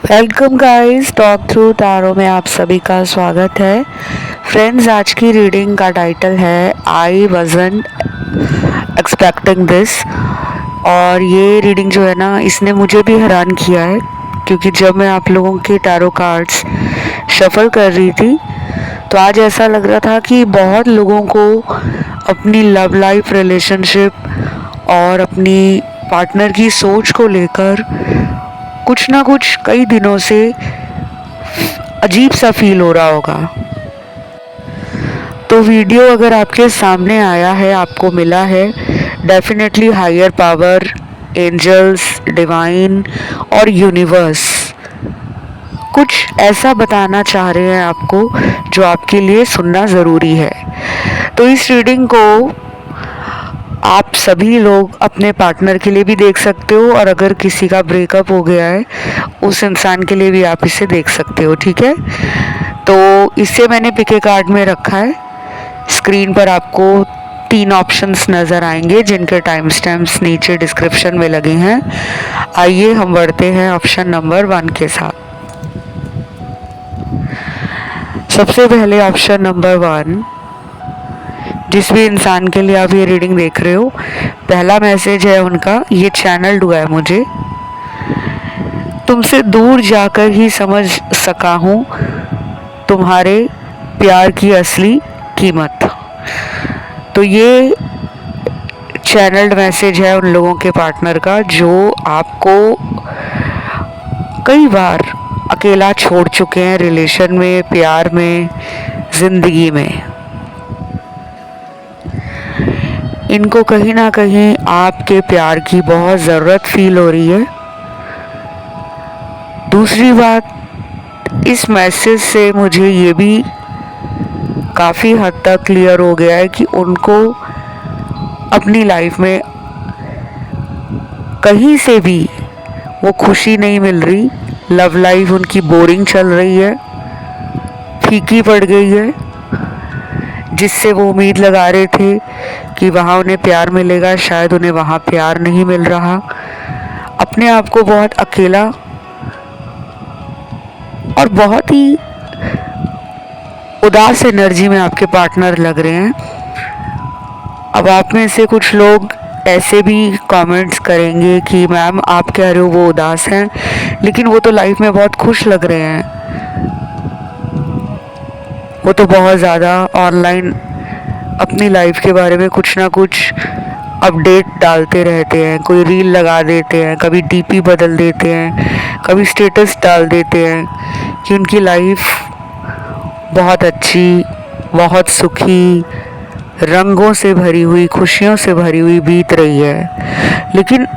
Welcome guys, talk through तारों में आप सभी का स्वागत है। फ्रेंड्स, आज की रीडिंग का टाइटल है आई वज़न्ट एक्सपेक्टिंग दिस। और ये रीडिंग जो है ना, इसने मुझे भी हैरान किया है, क्योंकि जब मैं आप लोगों के टैरो कार्ड्स शफल कर रही थी तो आज ऐसा लग रहा था कि बहुत लोगों को अपनी लव लाइफ, रिलेशनशिप और अपनी पार्टनर की सोच को लेकर कुछ ना कुछ कई दिनों से अजीब सा फील हो रहा होगा। तो वीडियो अगर आपके सामने आया है, आपको मिला है, definitely higher power, angels, divine और यूनिवर्स कुछ ऐसा बताना चाह रहे हैं आपको जो आपके लिए सुनना ज़रूरी है। तो इस रीडिंग को आप सभी लोग अपने पार्टनर के लिए भी देख सकते हो, और अगर किसी का ब्रेकअप हो गया है उस इंसान के लिए भी आप इसे देख सकते हो। ठीक है, तो इसे मैंने पिके कार्ड में रखा है। स्क्रीन पर आपको 3 ऑप्शंस नज़र आएंगे जिनके टाइम स्टैम्प्स नीचे डिस्क्रिप्शन में लगे हैं। आइए हम बढ़ते हैं ऑप्शन नंबर 1 के साथ। सबसे पहले ऑप्शन नंबर 1, जिस भी इंसान के लिए आप ये रीडिंग देख रहे हो, पहला मैसेज है उनका, ये चैनल्ड हुआ है मुझे। तुमसे दूर जाकर ही समझ सका हूँ तुम्हारे प्यार की असली कीमत। तो ये चैनल्ड मैसेज है उन लोगों के पार्टनर का जो आपको कई बार अकेला छोड़ चुके हैं, रिलेशन में, प्यार में, ज़िंदगी में। इनको कहीं ना कहीं आपके प्यार की बहुत ज़रूरत फील हो रही है। दूसरी बात, इस मैसेज से मुझे ये भी काफ़ी हद तक क्लियर हो गया है कि उनको अपनी लाइफ में कहीं से भी वो खुशी नहीं मिल रही। लव लाइफ उनकी बोरिंग चल रही है, फीकी पड़ गई है। जिससे वो उम्मीद लगा रहे थे कि वहाँ उन्हें प्यार मिलेगा, शायद उन्हें वहाँ प्यार नहीं मिल रहा। अपने आप को बहुत अकेला और बहुत ही उदास एनर्जी में आपके पार्टनर लग रहे हैं। अब आप में से कुछ लोग ऐसे भी कमेंट्स करेंगे कि मैम आप कह रहे हो वो उदास हैं, लेकिन वो तो लाइफ में बहुत खुश लग रहे हैं। वो तो बहुत ज़्यादा ऑनलाइन अपनी लाइफ के बारे में कुछ ना कुछ अपडेट डालते रहते हैं, कोई रील लगा देते हैं, कभी डीपी बदल देते हैं, कभी स्टेटस डाल देते हैं कि उनकी लाइफ बहुत अच्छी, बहुत सुखी, रंगों से भरी हुई, खुशियों से भरी हुई बीत रही है। लेकिन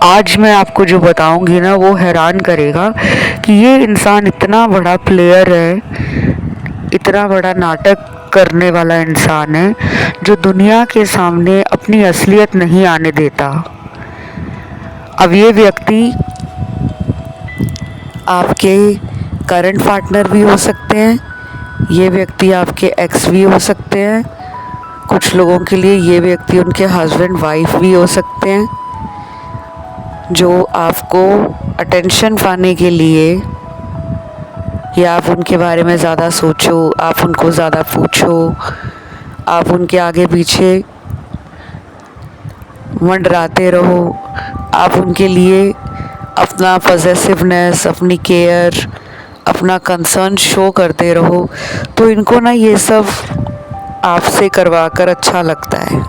आज मैं आपको जो बताऊंगी ना, वो हैरान करेगा कि ये इंसान इतना बड़ा प्लेयर है, इतना बड़ा नाटक करने वाला इंसान है, जो दुनिया के सामने अपनी असलियत नहीं आने देता। अब ये व्यक्ति आपके करंट पार्टनर भी हो सकते हैं, ये व्यक्ति आपके एक्स भी हो सकते हैं, कुछ लोगों के लिए ये व्यक्ति उनके हस्बैंड वाइफ भी हो सकते हैं, जो आपको अटेंशन पाने के लिए या आप उनके बारे में ज़्यादा सोचो, आप उनको ज़्यादा पूछो, आप उनके आगे पीछे मंडराते रहो, आप उनके लिए अपना पॉजेसिवनेस, अपनी केयर, अपना कंसर्न शो करते रहो, तो इनको ना ये सब आपसे करवा कर अच्छा लगता है।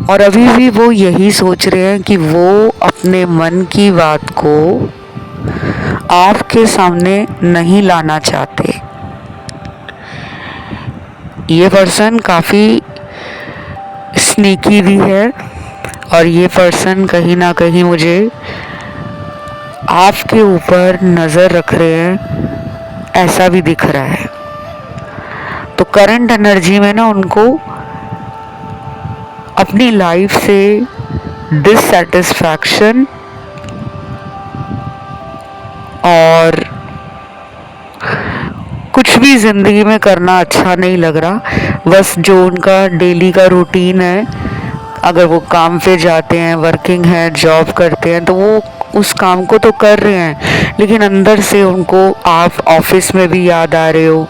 और अभी भी वो यही सोच रहे हैं कि वो अपने मन की बात को आपके सामने नहीं लाना चाहते। ये पर्सन काफ़ी स्नीकी भी है, और ये पर्सन कहीं ना कहीं मुझे आपके ऊपर नज़र रख रहे हैं, ऐसा भी दिख रहा है। तो करंट एनर्जी में ना उनको अपनी लाइफ से डिससैटिस्फैक्शन और कुछ भी ज़िंदगी में करना अच्छा नहीं लग रहा। बस जो उनका डेली का रूटीन है, अगर वो काम पे जाते हैं, वर्किंग है, जॉब करते हैं, तो वो उस काम को तो कर रहे हैं, लेकिन अंदर से उनको आप ऑफिस में भी याद आ रहे हो,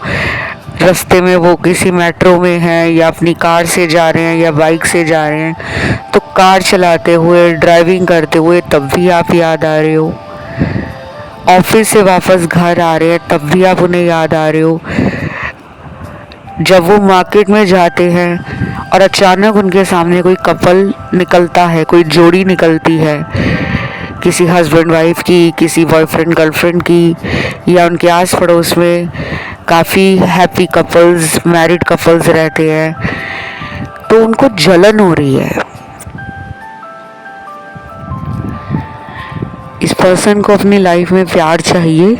रास्ते में वो किसी मेट्रो में हैं या अपनी कार से जा रहे हैं या बाइक से जा रहे हैं, तो कार चलाते हुए, ड्राइविंग करते हुए तब भी आप याद आ रहे हो। ऑफिस से वापस घर आ रहे हैं तब भी आप उन्हें याद आ रहे हो। जब वो मार्केट में जाते हैं और अचानक उनके सामने कोई कपल निकलता है, कोई जोड़ी निकलती है, किसी हस्बैंड वाइफ की, किसी बॉयफ्रेंड गर्लफ्रेंड की, या उनके आस पड़ोस में काफ़ी हैप्पी कपल्स, मैरिड कपल्स रहते हैं, तो उनको जलन हो रही है। इस पर्सन को अपनी लाइफ में प्यार चाहिए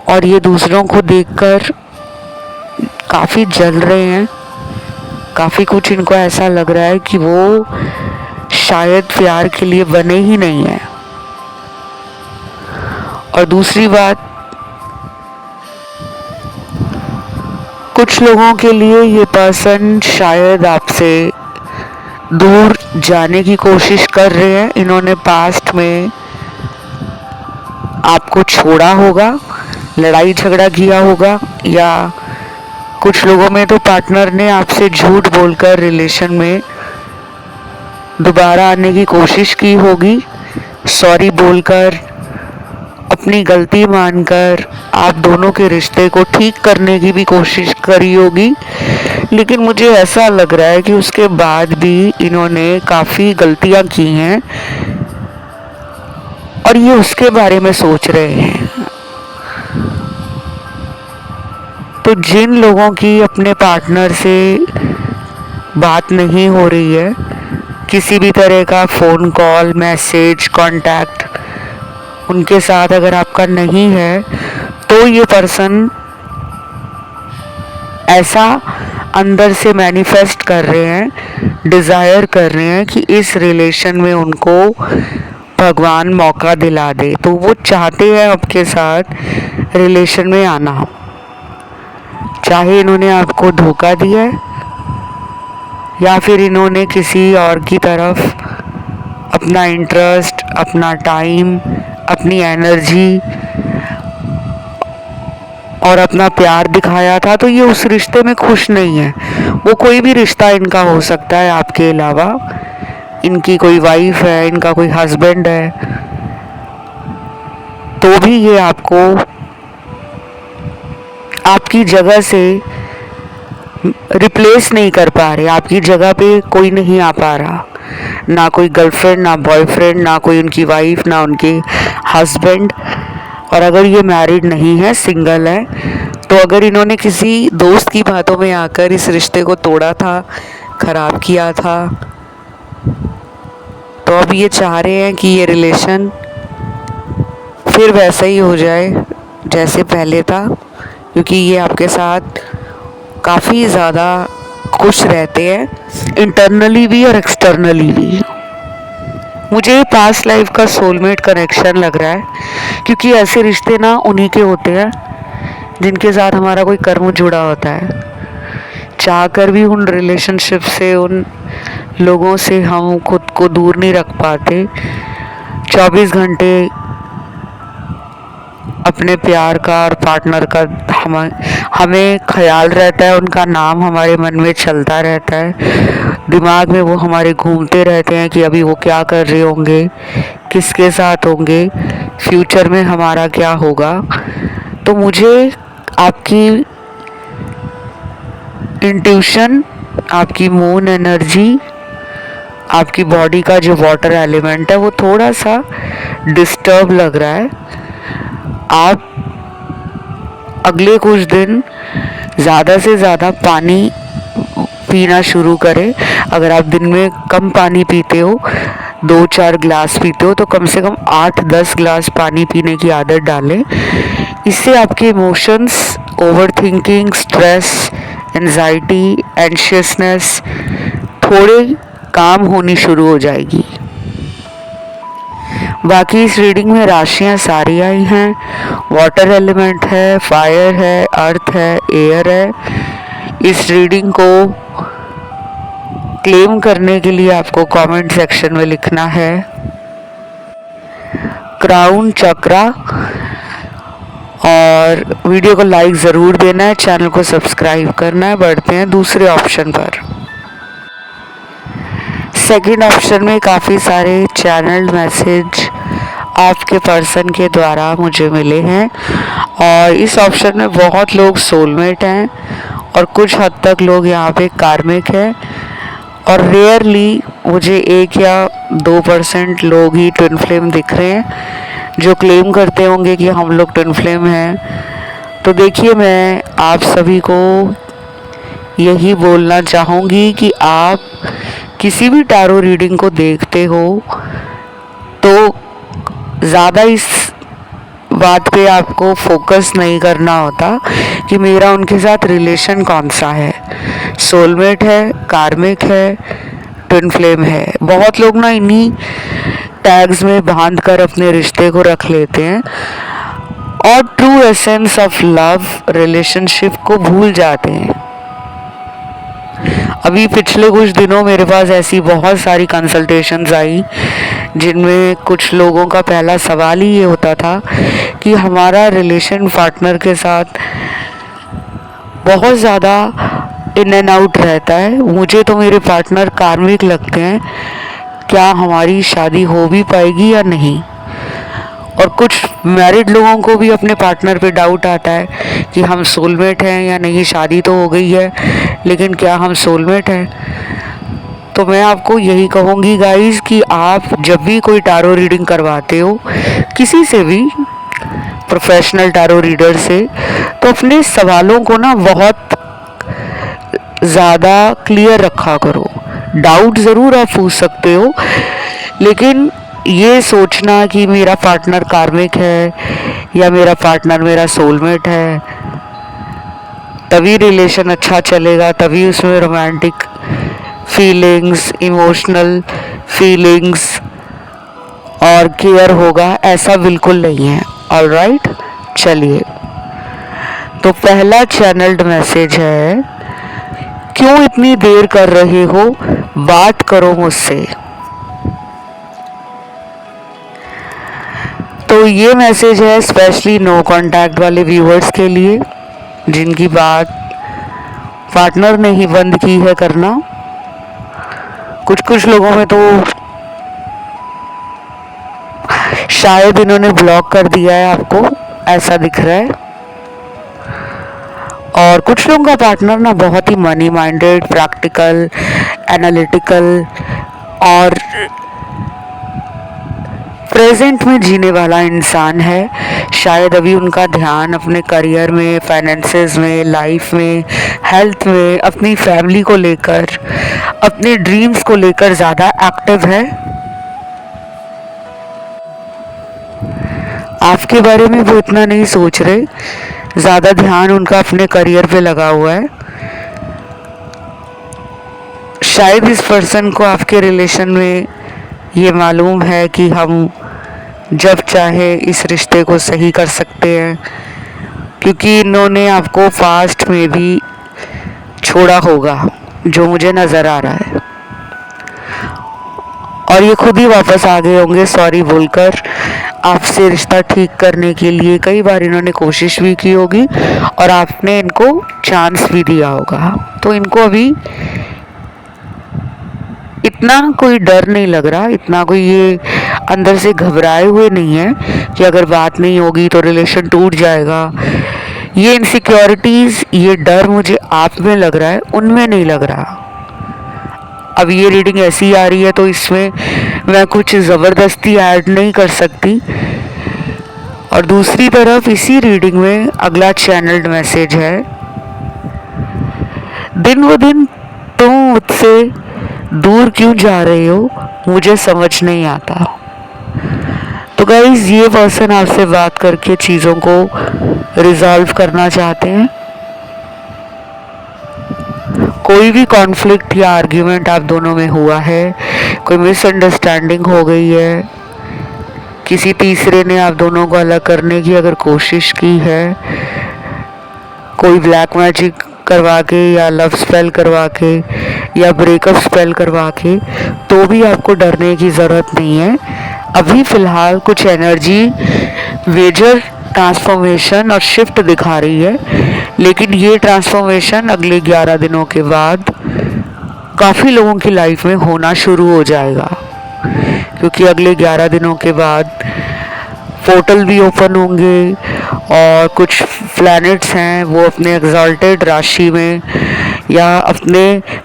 और ये दूसरों को देखकर काफ़ी जल रहे हैं। काफ़ी कुछ इनको ऐसा लग रहा है कि वो शायद प्यार के लिए बने ही नहीं है। और दूसरी बात, कुछ लोगों के लिए ये पर्सन शायद आपसे दूर जाने की कोशिश कर रहे हैं। इन्होंने पास्ट में आपको छोड़ा होगा, लड़ाई झगड़ा किया होगा, या कुछ लोगों में तो पार्टनर ने आपसे झूठ बोलकर रिलेशन में दोबारा आने की कोशिश की होगी, सॉरी बोलकर, अपनी गलती मानकर आप दोनों के रिश्ते को ठीक करने की भी कोशिश करी होगी। लेकिन मुझे ऐसा लग रहा है कि उसके बाद भी इन्होंने काफ़ी गलतियां की हैं और ये उसके बारे में सोच रहे हैं। तो जिन लोगों की अपने पार्टनर से बात नहीं हो रही है, किसी भी तरह का फ़ोन कॉल, मैसेज, कांटेक्ट उनके साथ अगर आपका नहीं है, तो ये पर्सन ऐसा अंदर से मैनिफेस्ट कर रहे हैं, डिज़ायर कर रहे हैं कि इस रिलेशन में उनको भगवान मौका दिला दे। तो वो चाहते हैं आपके साथ रिलेशन में आना, चाहे इन्होंने आपको धोखा दिया है या फिर इन्होंने किसी और की तरफ अपना इंटरेस्ट, अपना टाइम, अपनी एनर्जी और अपना प्यार दिखाया था, तो ये उस रिश्ते में खुश नहीं है। वो कोई भी रिश्ता इनका हो सकता है आपके अलावा, इनकी कोई वाइफ है, इनका कोई हस्बैंड है, तो भी ये आपको आपकी जगह से रिप्लेस नहीं कर पा रहे। आपकी जगह पे कोई नहीं आ पा रहा, ना कोई गर्लफ्रेंड, ना बॉयफ्रेंड, ना कोई उनकी वाइफ, ना उनके हस्बैंड। और अगर ये मैरिड नहीं है, सिंगल है, तो अगर इन्होंने किसी दोस्त की बातों में आकर इस रिश्ते को तोड़ा था, ख़राब किया था, तो अब ये चाह रहे हैं कि ये रिलेशन फिर वैसा ही हो जाए जैसे पहले था, क्योंकि ये आपके साथ काफ़ी ज़्यादा खुश रहते हैं, इंटरनली भी और एक्सटर्नली भी। मुझे पास्ट लाइफ का सोलमेट कनेक्शन लग रहा है, क्योंकि ऐसे रिश्ते ना उन्हीं के होते हैं जिनके साथ हमारा कोई कर्म जुड़ा होता है। चाहकर भी उन रिलेशनशिप से, उन लोगों से हम खुद को दूर नहीं रख पाते। 24 घंटे अपने प्यार का और पार्टनर का हमें ख्याल रहता है, उनका नाम हमारे मन में चलता रहता है, दिमाग में वो हमारे घूमते रहते हैं कि अभी वो क्या कर रहे होंगे, किसके साथ होंगे, फ्यूचर में हमारा क्या होगा। तो मुझे आपकी इंट्यूशन, आपकी मून एनर्जी, आपकी बॉडी का जो वाटर एलिमेंट है वो थोड़ा सा डिस्टर्ब लग रहा है। आप अगले कुछ दिन ज़्यादा से ज़्यादा पानी पीना शुरू करें। अगर आप दिन में कम पानी पीते हो, 2-4 गिलास पीते हो, तो कम से कम 8-10 गिलास पानी पीने की आदत डालें। इससे आपके emotions, over thinking, stress, anxiety, anxiousness थोड़े काम होनी शुरू हो जाएगी। बाकी इस रीडिंग में राशियाँ सारी आई हैं, वाटर एलिमेंट है, फायर है, अर्थ है, एयर है। इस रीडिंग को क्लेम करने के लिए आपको कमेंट सेक्शन में लिखना है क्राउन चक्रा, और वीडियो को लाइक ज़रूर देना है, चैनल को सब्सक्राइब करना है। बढ़ते हैं दूसरे ऑप्शन पर। सेकंड ऑप्शन में काफ़ी सारे चैनल मैसेज आपके पर्सन के द्वारा मुझे मिले हैं, और इस ऑप्शन में बहुत लोग सोलमेट हैं और कुछ हद तक लोग यहाँ पे कार्मिक हैं, और रेयरली मुझे 1 या 2% लोग ही ट्विन फ्लेम दिख रहे हैं जो क्लेम करते होंगे कि हम लोग ट्विन फ्लेम हैं। तो देखिए, मैं आप सभी को यही बोलना चाहूँगी कि आप किसी भी टैरो रीडिंग को देखते हो तो ज़्यादा इस बात पे आपको फोकस नहीं करना होता कि मेरा उनके साथ रिलेशन कौन सा है, सोलमेट है, कार्मिक है, ट्विन फ्लेम है। बहुत लोग ना इन्हीं टैग्स में बांध कर अपने रिश्ते को रख लेते हैं और true essence of love relationship को भूल जाते हैं। अभी पिछले कुछ दिनों मेरे पास ऐसी बहुत सारी कंसल्टेशंस आई जिनमें कुछ लोगों का पहला सवाल ही ये होता था कि हमारा रिलेशन पार्टनर के साथ बहुत ज़्यादा इन एंड आउट रहता है, मुझे तो मेरे पार्टनर कार्मिक लगते हैं, क्या हमारी शादी हो भी पाएगी या नहीं। और कुछ मैरिड लोगों को भी अपने पार्टनर पे डाउट आता है कि हम सोलमेट हैं या नहीं, शादी तो हो गई है लेकिन क्या हम सोलमेट हैं। तो मैं आपको यही कहूँगी गाइस कि आप जब भी कोई टैरो रीडिंग करवाते हो किसी से भी, प्रोफेशनल टैरो रीडर से, तो अपने सवालों को ना बहुत ज़्यादा क्लियर रखा करो। डाउट ज़रूर आप पूछ सकते हो, लेकिन ये सोचना कि मेरा पार्टनर कार्मिक है या मेरा पार्टनर मेरा सोलमेट है तभी रिलेशन अच्छा चलेगा, तभी उसमें रोमांटिक फीलिंग्स, इमोशनल फीलिंग्स और केयर होगा, ऐसा बिल्कुल नहीं है। ऑलराइट, चलिए, तो पहला चैनल्ड मैसेज है, क्यों इतनी देर कर रहे हो, बात करो मुझसे। तो ये मैसेज है स्पेशली नो कांटेक्ट वाले व्यूअर्स के लिए जिनकी बात पार्टनर ने ही बंद की है करना। कुछ लोगों में तो शायद इन्होंने ब्लॉक कर दिया है, आपको ऐसा दिख रहा है। और कुछ लोगों का पार्टनर ना बहुत ही मनी माइंडेड, प्रैक्टिकल, एनालिटिकल और प्रेजेंट में जीने वाला इंसान है। शायद अभी उनका ध्यान अपने करियर में, फाइनेंसेस में, लाइफ में, हेल्थ में, अपनी फैमिली को लेकर, अपने ड्रीम्स को लेकर ज़्यादा एक्टिव है। आपके बारे में वो इतना नहीं सोच रहे, ज़्यादा ध्यान उनका अपने करियर पे लगा हुआ है। शायद इस पर्सन को आपके रिलेशन में ये मालूम है कि हम जब चाहे इस रिश्ते को सही कर सकते हैं, क्योंकि इन्होंने आपको पास्ट में भी छोड़ा होगा जो मुझे नज़र आ रहा है, और ये खुद ही वापस आ गए होंगे सॉरी बोलकर आपसे रिश्ता ठीक करने के लिए। कई बार इन्होंने कोशिश भी की होगी और आपने इनको चांस भी दिया होगा। तो इनको अभी इतना कोई डर नहीं लग रहा, इतना कोई ये अंदर से घबराए हुए नहीं है कि अगर बात नहीं होगी तो रिलेशन टूट जाएगा। ये इनसिक्योरिटीज़, ये डर मुझे आप में लग रहा है, उनमें नहीं लग रहा। अब ये रीडिंग ऐसी आ रही है तो इसमें मैं कुछ ज़बरदस्ती ऐड नहीं कर सकती। और दूसरी तरफ इसी रीडिंग में अगला चैनल्ड मैसेज है, दिन ब दिन तुम मुझसे दूर क्यों जा रहे हो, मुझे समझ नहीं आता। तो गाइस, ये पर्सन आपसे बात करके चीज़ों को रिजॉल्व करना चाहते हैं। कोई भी कॉन्फ्लिक्ट या आर्ग्यूमेंट आप दोनों में हुआ है, कोई मिसअंडरस्टैंडिंग हो गई है, किसी तीसरे ने आप दोनों को अलग करने की अगर कोशिश की है, कोई ब्लैक मैजिक करवा के या लव स्पेल करवा के या ब्रेकअप स्पेल करवा के, तो भी आपको डरने की ज़रूरत नहीं है। अभी फ़िलहाल कुछ एनर्जी मेजर ट्रांसफॉर्मेशन और शिफ्ट दिखा रही है, लेकिन ये ट्रांसफॉर्मेशन अगले 11 दिनों के बाद काफ़ी लोगों की लाइफ में होना शुरू हो जाएगा, क्योंकि अगले 11 दिनों के बाद पोर्टल भी ओपन होंगे और कुछ प्लैनेट्स हैं वो अपने एग्जॉल्टेड राशि में या अपने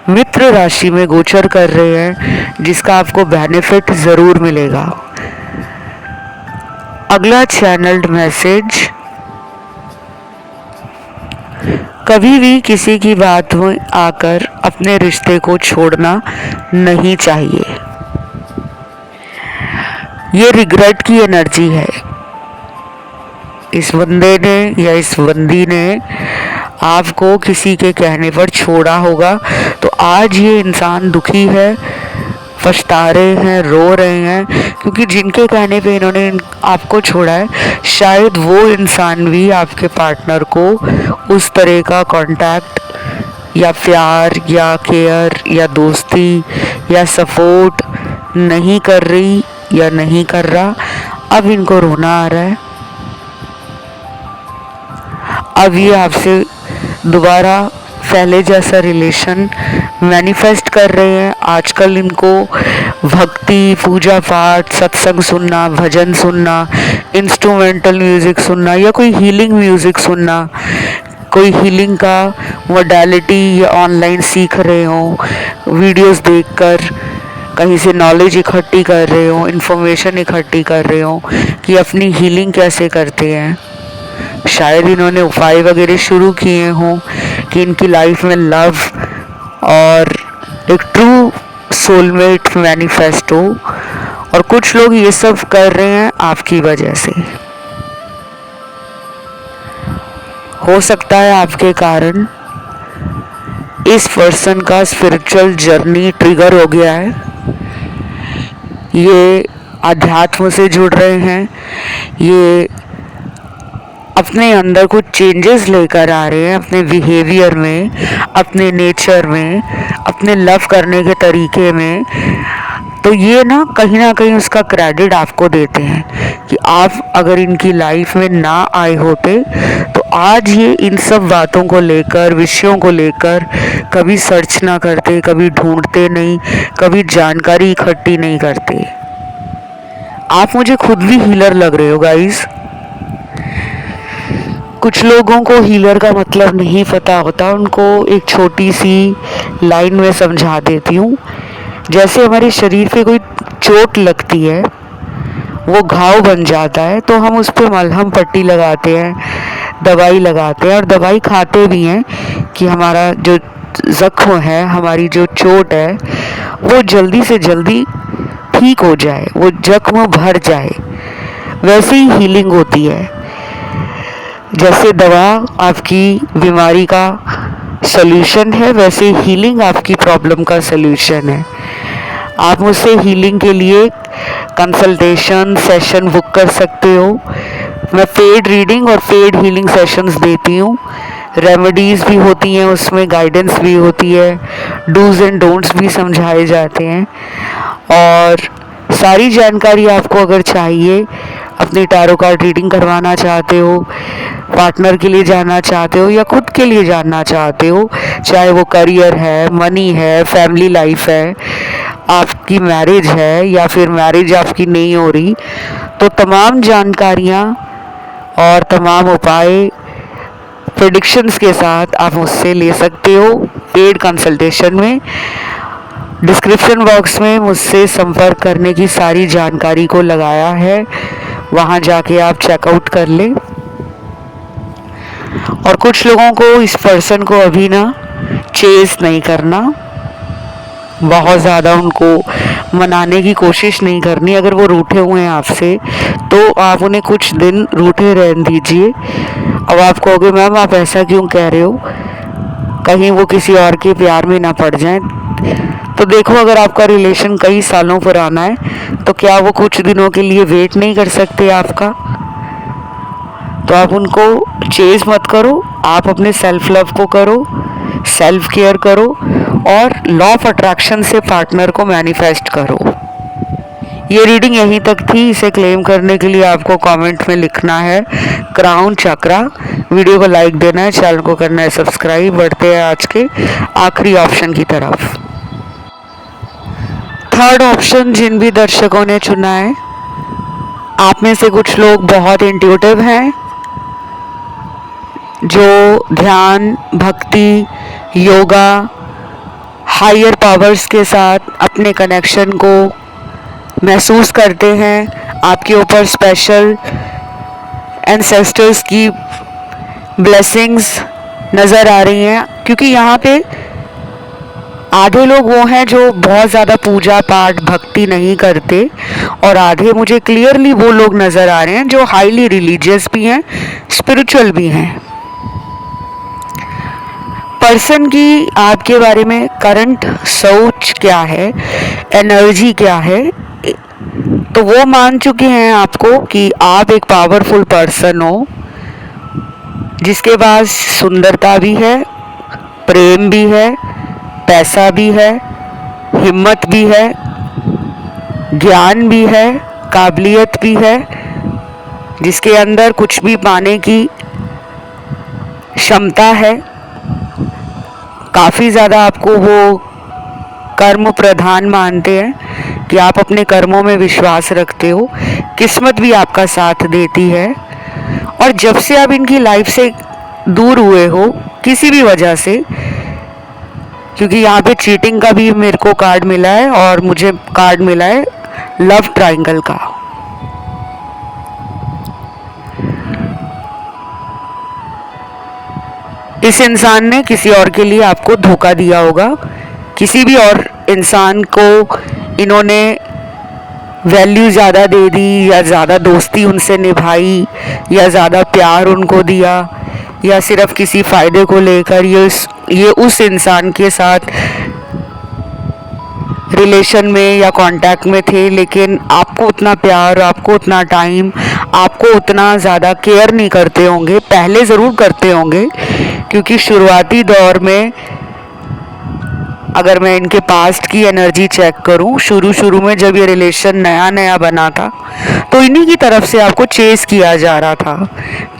मित्र राशि में गोचर कर रहे हैं, जिसका आपको बेनिफिट ज़रूर मिलेगा। अगला चैनल्ड मैसेज, कभी भी किसी की बात में आकर अपने रिश्ते को छोड़ना नहीं चाहिए। ये रिग्रेट की एनर्जी है। इस बंदे ने या इस बंदी ने आपको किसी के कहने पर छोड़ा होगा, तो आज ये इंसान दुखी है, पछता रहे हैं, रो रहे हैं, क्योंकि जिनके कहने पे इन्होंने आपको छोड़ा है, शायद वो इंसान भी आपके पार्टनर को उस तरह का कांटेक्ट या प्यार या केयर या दोस्ती या सपोर्ट नहीं कर रही या नहीं कर रहा। अब इनको रोना आ रहा है। अब ये आपसे दोबारा पहले जैसा रिलेशन मैनिफेस्ट कर रहे हैं। आजकल इनको भक्ति, पूजा पाठ, सत्संग सुनना, भजन सुनना, इंस्ट्रूमेंटल म्यूज़िक सुनना या कोई हीलिंग म्यूज़िक सुनना, कोई हीलिंग का मोडालिटी या ऑनलाइन सीख रहे हो, वीडियोस देखकर कहीं से नॉलेज इकट्ठी कर रहे हो, इन्फॉर्मेशन इकट्ठी कर रहे हो कि अपनी हीलिंग कैसे करते हैं। शायद इन्होंने उपाय वगैरह शुरू किए हों कि इनकी लाइफ में लव और एक ट्रू सोलमेट मैनिफेस्ट हो, और कुछ लोग ये सब कर रहे हैं आपकी वजह से। हो सकता है आपके कारण इस पर्सन का स्पिरिचुअल जर्नी ट्रिगर हो गया है, ये आध्यात्म से जुड़ रहे हैं, ये अपने अंदर कुछ चेंजेस लेकर आ रहे हैं अपने बिहेवियर में, अपने नेचर में, अपने लव करने के तरीके में। तो ये ना कहीं उसका क्रेडिट आपको देते हैं कि आप अगर इनकी लाइफ में ना आए होते तो आज ये इन सब बातों को लेकर, विषयों को लेकर कभी सर्च ना करते, कभी ढूंढते नहीं, कभी जानकारी इकट्ठी नहीं करते। आप मुझे खुद भी हीलर लग रहे हो गाइस। कुछ लोगों को हीलर का मतलब नहीं पता होता, उनको एक छोटी सी लाइन में समझा देती हूँ। जैसे हमारे शरीर पे कोई चोट लगती है, वो घाव बन जाता है, तो हम उस पर मलहम पट्टी लगाते हैं, दवाई लगाते हैं और दवाई खाते भी हैं कि हमारा जो ज़ख्म है, हमारी जो चोट है, वो जल्दी से जल्दी ठीक हो जाए, वो जख्म भर जाए। वैसे ही हीलिंग होती है। जैसे दवा आपकी बीमारी का सल्यूशन है, वैसे हीलिंग आपकी प्रॉब्लम का सल्यूशन है। आप मुझसे हीलिंग के लिए कंसल्टेशन सेशन बुक कर सकते हो। मैं पेड रीडिंग और पेड हीलिंग सेशंस देती हूँ। रेमेडीज़ भी होती हैं, उसमें गाइडेंस भी होती है, डूज एंड डोंट्स भी समझाए जाते हैं। और सारी जानकारी आपको अगर चाहिए, अपनी टैरो कार्ड रीडिंग करवाना चाहते हो, पार्टनर के लिए जानना चाहते हो या खुद के लिए जानना चाहते हो, चाहे वो करियर है, मनी है, फैमिली लाइफ है, आपकी मैरिज है या फिर मैरिज आपकी नहीं हो रही, तो तमाम जानकारियाँ और तमाम उपाय प्रेडिक्शंस के साथ आप मुझसे ले सकते हो पेड कंसल्टेशन में। डिस्क्रिप्शन बॉक्स में मुझसे संपर्क करने की सारी जानकारी को लगाया है, वहाँ जाके आप चेकआउट कर लें। और कुछ लोगों को इस पर्सन को अभी ना चेस नहीं करना, बहुत ज़्यादा उनको मनाने की कोशिश नहीं करनी। अगर वो रूठे हुए हैं आपसे तो आप उन्हें कुछ दिन रूठे रहने दीजिए। अब आप कहोगे मैम आप ऐसा क्यों कह रहे हो, कहीं वो किसी और के प्यार में ना पड़ जाएं। तो देखो, अगर आपका रिलेशन कई सालों पुराना है तो क्या वो कुछ दिनों के लिए वेट नहीं कर सकते आपका? तो आप उनको चेज मत करो, आप अपने सेल्फ लव को करो, सेल्फ केयर करो और लॉ ऑफ अट्रैक्शन से पार्टनर को मैनिफेस्ट करो। ये रीडिंग यहीं तक थी। इसे क्लेम करने के लिए आपको कमेंट में लिखना है क्राउन चक्रा, वीडियो को लाइक देना है, चैनल को करना है सब्सक्राइब। बढ़ते हैं आज के आखिरी ऑप्शन की तरफ। थर्ड ऑप्शन जिन भी दर्शकों ने चुना है, आप में से कुछ लोग बहुत इंट्यूटिव हैं, जो ध्यान, भक्ति, योगा, हायर पावर्स के साथ अपने कनेक्शन को महसूस करते हैं। आपके ऊपर स्पेशल एंसेस्टर्स की ब्लेसिंग्स नज़र आ रही हैं, क्योंकि यहाँ पे आधे लोग वो हैं जो बहुत ज़्यादा पूजा पाठ भक्ति नहीं करते, और आधे मुझे क्लियरली वो लोग नज़र आ रहे हैं जो हाईली रिलीजियस भी हैं, स्पिरिचुअल भी हैं। पर्सन की आपके बारे में करंट सोच क्या है, एनर्जी क्या है, तो वो मान चुके हैं आपको कि आप एक पावरफुल पर्सन हो, जिसके पास सुंदरता भी है, प्रेम भी है, पैसा भी है, हिम्मत भी है, ज्ञान भी है, काबिलियत भी है, जिसके अंदर कुछ भी पाने की क्षमता है। काफ़ी ज़्यादा आपको वो कर्म प्रधान मानते हैं कि आप अपने कर्मों में विश्वास रखते हो, किस्मत भी आपका साथ देती है। और जब से आप इनकी लाइफ से दूर हुए हो किसी भी वजह से, क्योंकि यहाँ पे चीटिंग का भी मेरे को कार्ड मिला है और मुझे कार्ड मिला है लव ट्रायंगल का। इस इंसान ने किसी और के लिए आपको धोखा दिया होगा, किसी भी और इंसान को इन्होंने वैल्यू ज़्यादा दे दी, या ज़्यादा दोस्ती उनसे निभाई, या ज़्यादा प्यार उनको दिया, या सिर्फ किसी फ़ायदे को लेकर ये उस इंसान के साथ रिलेशन में या कांटेक्ट में थे, लेकिन आपको उतना प्यार, आपको उतना टाइम, आपको उतना ज़्यादा केयर नहीं करते होंगे। पहले ज़रूर करते होंगे, क्योंकि शुरुआती दौर में अगर मैं इनके पास्ट की एनर्जी चेक करूं, शुरू में जब ये रिलेशन नया नया बना था, तो इन्हीं की तरफ से आपको चेस किया जा रहा था,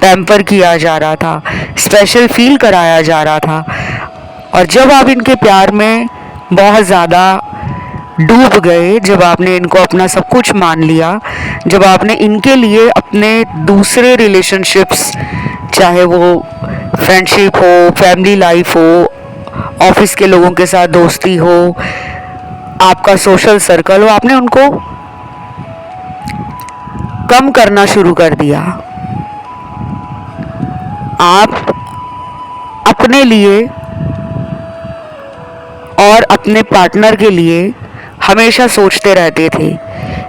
पैम्पर किया जा रहा था, स्पेशल फील कराया जा रहा था। और जब आप इनके प्यार में बहुत ज़्यादा डूब गए, जब आपने इनको अपना सब कुछ मान लिया, जब आपने इनके लिए अपने दूसरे रिलेशनशिप्स, चाहे वो फ्रेंडशिप हो, फैमिली लाइफ हो, ऑफिस के लोगों के साथ दोस्ती हो, आपका सोशल सर्कल हो, आपने उनको कम करना शुरू कर दिया। आप अपने लिए और अपने पार्टनर के लिए हमेशा सोचते रहते थे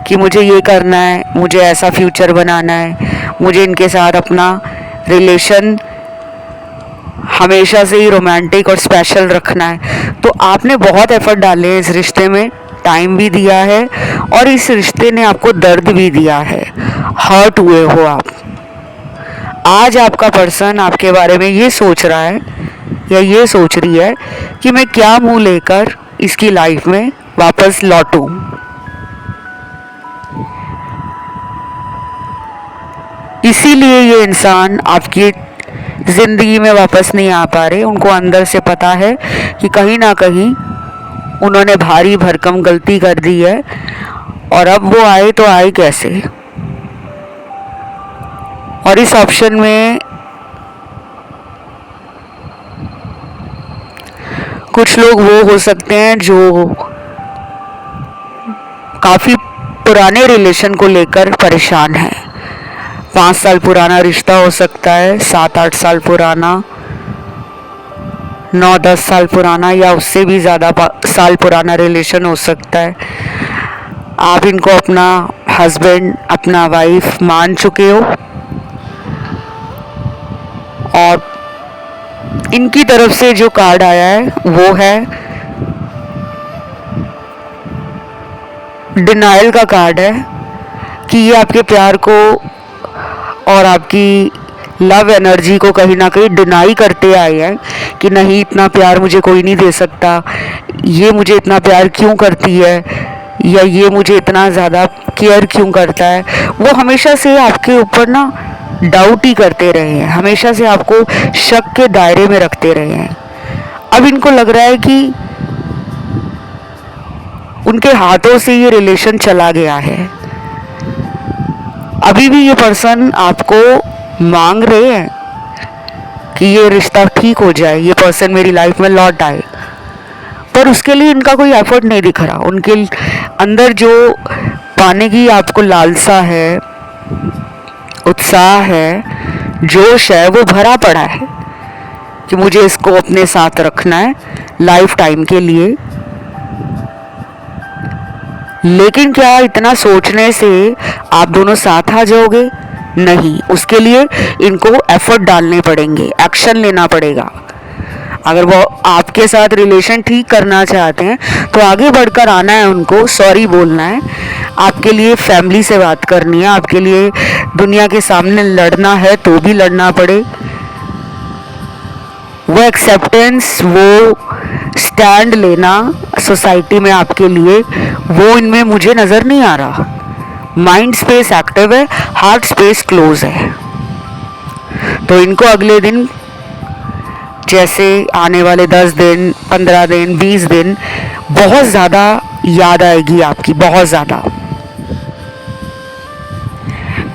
कि मुझे ये करना है, मुझे ऐसा फ्यूचर बनाना है, मुझे इनके साथ अपना रिलेशन हमेशा से ही रोमांटिक और स्पेशल रखना है। तो आपने बहुत एफर्ट डाले हैं इस रिश्ते में, टाइम भी दिया है, और इस रिश्ते ने आपको दर्द भी दिया है, हर्ट हुए हो आप। आज आपका पर्सन आपके बारे में ये सोच रहा है या ये सोच रही है कि मैं क्या मुंह लेकर इसकी लाइफ में वापस लौटूं। इसीलिए ये इंसान आपकी ज़िंदगी में वापस नहीं आ पा रहे। उनको अंदर से पता है कि कहीं ना कहीं उन्होंने भारी भरकम गलती कर दी है, और अब वो आए तो आए कैसे। और इस ऑप्शन में कुछ लोग वो हो सकते हैं जो काफ़ी पुराने रिलेशन को लेकर परेशान हैं। 5 साल पुराना रिश्ता हो सकता है, 7-8 साल पुराना, 9-10 साल पुराना, या उससे भी ज़्यादा साल पुराना रिलेशन हो सकता है। आप इनको अपना हस्बैंड, अपना वाइफ मान चुके हो, और इनकी तरफ से जो कार्ड आया है वो है डिनायल का कार्ड है, कि ये आपके प्यार को और आपकी लव एनर्जी को कहीं ना कहीं डिनाई करते आए हैं कि नहीं, इतना प्यार मुझे कोई नहीं दे सकता, ये मुझे इतना प्यार क्यों करती है, या ये मुझे इतना ज़्यादा केयर क्यों करता है। वो हमेशा से आपके ऊपर ना डाउट ही करते रहे हैं, हमेशा से आपको शक के दायरे में रखते रहे हैं। अब इनको लग रहा है कि उनके हाथों से ये रिलेशन चला गया है। अभी भी ये पर्सन आपको मांग रहे हैं कि ये रिश्ता ठीक हो जाए, ये पर्सन मेरी लाइफ में लौट आए, पर उसके लिए इनका कोई एफर्ट नहीं दिख रहा। उनके अंदर जो पाने की आपको लालसा है, उत्साह है, जोश है, वो भरा पड़ा है कि मुझे इसको अपने साथ रखना है लाइफ टाइम के लिए। लेकिन क्या इतना सोचने से आप दोनों साथ आ जाओगे? नहीं, उसके लिए इनको एफर्ट डालने पड़ेंगे, एक्शन लेना पड़ेगा। अगर वो आपके साथ रिलेशन ठीक करना चाहते हैं तो आगे बढ़कर आना है, उनको सॉरी बोलना है, आपके लिए फैमिली से बात करनी है, आपके लिए दुनिया के सामने लड़ना है तो भी लड़ना पड़े। वो एक्सेप्टेंस, वो स्टैंड लेना सोसाइटी में आपके लिए, वो इनमें मुझे नज़र नहीं आ रहा। माइंड स्पेस एक्टिव है, हार्ट स्पेस क्लोज है। तो इनको अगले दिन, जैसे आने वाले 10 दिन, 15 दिन, 20 दिन बहुत ज़्यादा याद आएगी आपकी, बहुत ज़्यादा।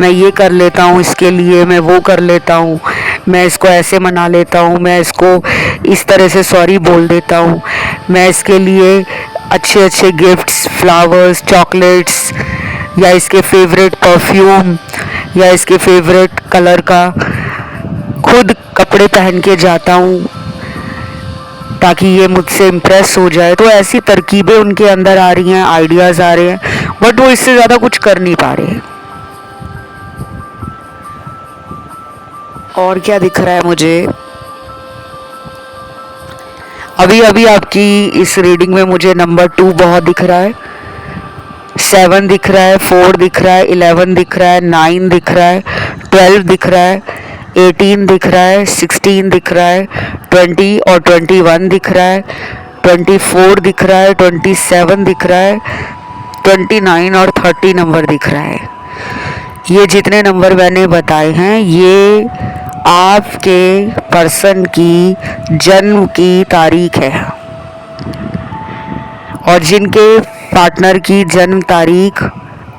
मैं ये कर लेता हूँ इसके लिए, मैं वो कर लेता हूँ, मैं इसको ऐसे मना लेता हूँ, मैं इसको इस तरह से सॉरी बोल देता हूँ, मैं इसके लिए अच्छे अच्छे गिफ्ट्स, फ्लावर्स, चॉकलेट्स, या इसके फेवरेट परफ्यूम, या इसके फेवरेट कलर का खुद कपड़े पहन के जाता हूँ ताकि ये मुझसे इम्प्रेस हो जाए। तो ऐसी तरकीबें उनके अंदर आ रही हैं, आइडियाज़ आ रहे हैं, बट वो इससे ज़्यादा कुछ कर नहीं पा रहे। और क्या दिख रहा है मुझे? अभी अभी आपकी इस रीडिंग में मुझे नंबर 2 बहुत दिख रहा है, 7 दिख रहा है, 4 दिख रहा है, 11 दिख रहा है, 9 दिख रहा है, 12 दिख रहा है, 18 दिख रहा है, 16 दिख रहा है, 20 और 21 दिख रहा है, 24 दिख रहा है, 27 दिख रहा है, 29 और 30 नंबर दिख रहा है। ये जितने नंबर मैंने बताए हैं, ये आपके पर्सन की जन्म की तारीख है। और जिनके पार्टनर की जन्म तारीख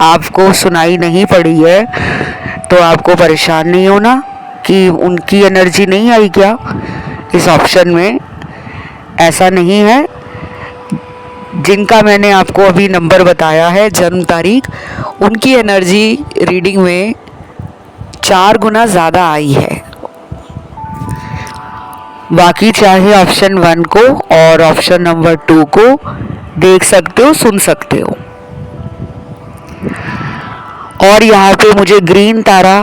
आपको सुनाई नहीं पड़ी है, तो आपको परेशान नहीं होना कि उनकी एनर्जी नहीं आई क्या इस ऑप्शन में। ऐसा नहीं है। जिनका मैंने आपको अभी नंबर बताया है, जन्म तारीख, उनकी एनर्जी रीडिंग में 4 गुना ज़्यादा आई है। बाकी चाहे ऑप्शन 1 को और ऑप्शन नंबर 2 को देख सकते हो, सुन सकते हो। और यहाँ पे मुझे ग्रीन तारा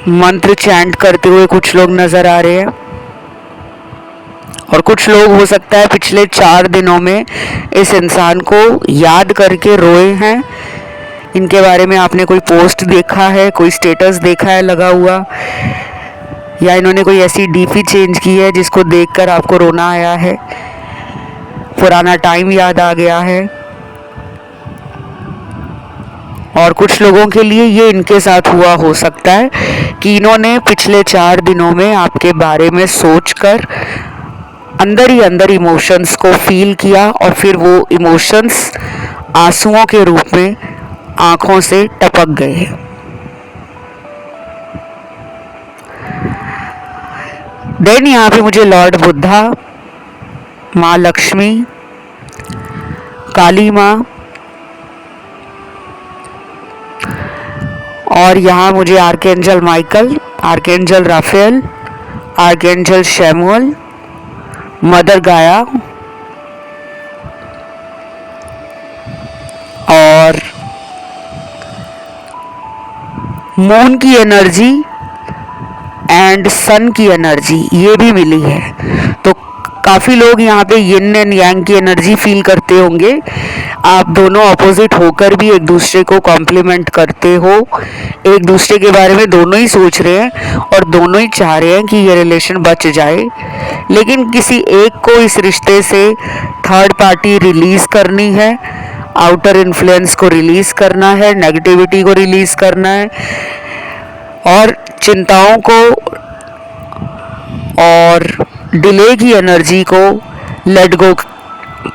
मंत्र चैंट करते हुए कुछ लोग नज़र आ रहे हैं, और कुछ लोग हो सकता है पिछले 4 दिनों में इस इंसान को याद करके रोए हैं। इनके बारे में आपने कोई पोस्ट देखा है, कोई स्टेटस देखा है लगा हुआ, या इन्होंने कोई ऐसी डीपी चेंज की है जिसको देखकर आपको रोना आया है, पुराना टाइम याद आ गया है। और कुछ लोगों के लिए ये इनके साथ हुआ हो सकता है कि इन्होंने पिछले 4 दिनों में आपके बारे में सोचकर अंदर ही अंदर इमोशंस को फील किया, और फिर वो इमोशंस आंसुओं के रूप में आंखों से टपक गए। देन यहाँ पे मुझे लॉर्ड बुद्धा, माँ लक्ष्मी, काली माँ, और यहाँ मुझे archangel Michael, archangel Raphael, archangel Chamuel, mother Gaia और मून की एनर्जी एंड सन की एनर्जी ये भी मिली है। तो काफ़ी लोग यहाँ पे यिन एंड यांग की एनर्जी फील करते होंगे। आप दोनों अपोजिट होकर भी एक दूसरे को कॉम्प्लीमेंट करते हो, एक दूसरे के बारे में दोनों ही सोच रहे हैं और दोनों ही चाह रहे हैं कि ये रिलेशन बच जाए, लेकिन किसी एक को इस रिश्ते से थर्ड पार्टी रिलीज़ करनी है, आउटर इन्फ्लुएंस को रिलीज़ करना है, नेगेटिविटी को रिलीज़ करना है और चिंताओं को और डिले की एनर्जी को लेट गो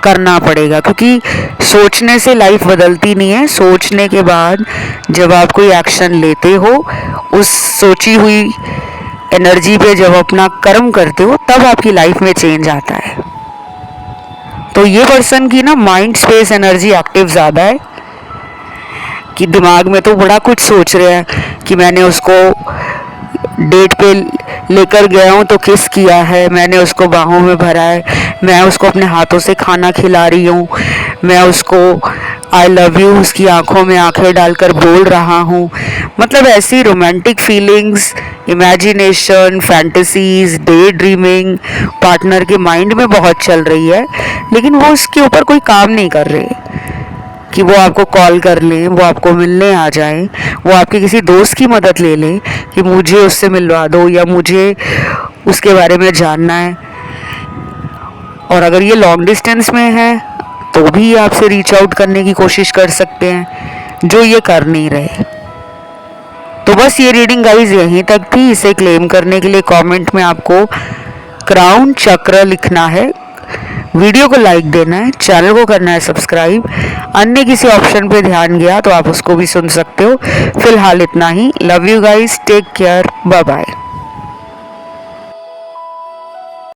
करना पड़ेगा, क्योंकि सोचने से लाइफ बदलती नहीं है। सोचने के बाद जब आप कोई एक्शन लेते हो, उस सोची हुई एनर्जी पे जब अपना कर्म करते हो, तब आपकी लाइफ में चेंज आता है। तो ये पर्सन की ना माइंड स्पेस एनर्जी एक्टिव ज़्यादा है कि दिमाग में तो बड़ा कुछ सोच रहे हैं कि मैंने उसको डेट पे लेकर गया हूँ तो किस किया है, मैंने उसको बाहों में भरा है, मैं उसको अपने हाथों से खाना खिला रही हूँ, मैं उसको आई लव यू उसकी आंखों में आंखें डालकर बोल रहा हूँ। मतलब ऐसी romantic feelings, imagination, fantasies, day dreaming partner के माइंड में बहुत चल रही है, लेकिन वो इसके ऊपर कोई काम नहीं कर रहे कि वो आपको कॉल कर लें, वो आपको मिलने आ जाएं, वो आपके किसी दोस्त की मदद ले लें कि मुझे उससे मिलवा दो या मुझे उसके बारे में जानना है। और अगर ये लॉन्ग डिस्टेंस में है तो भी आपसे रीच आउट करने की कोशिश कर सकते हैं, जो ये कर नहीं रहे। तो बस ये रीडिंग गाइस यहीं तक थी। इसे क्लेम करने के लिए कमेंट में आपको क्राउन चक्र लिखना है, वीडियो को लाइक देना है, चैनल को करना है सब्सक्राइब। अन्य किसी ऑप्शन पे ध्यान गया तो आप उसको भी सुन सकते हो। फिलहाल इतना ही। Love you guys, take care, bye bye.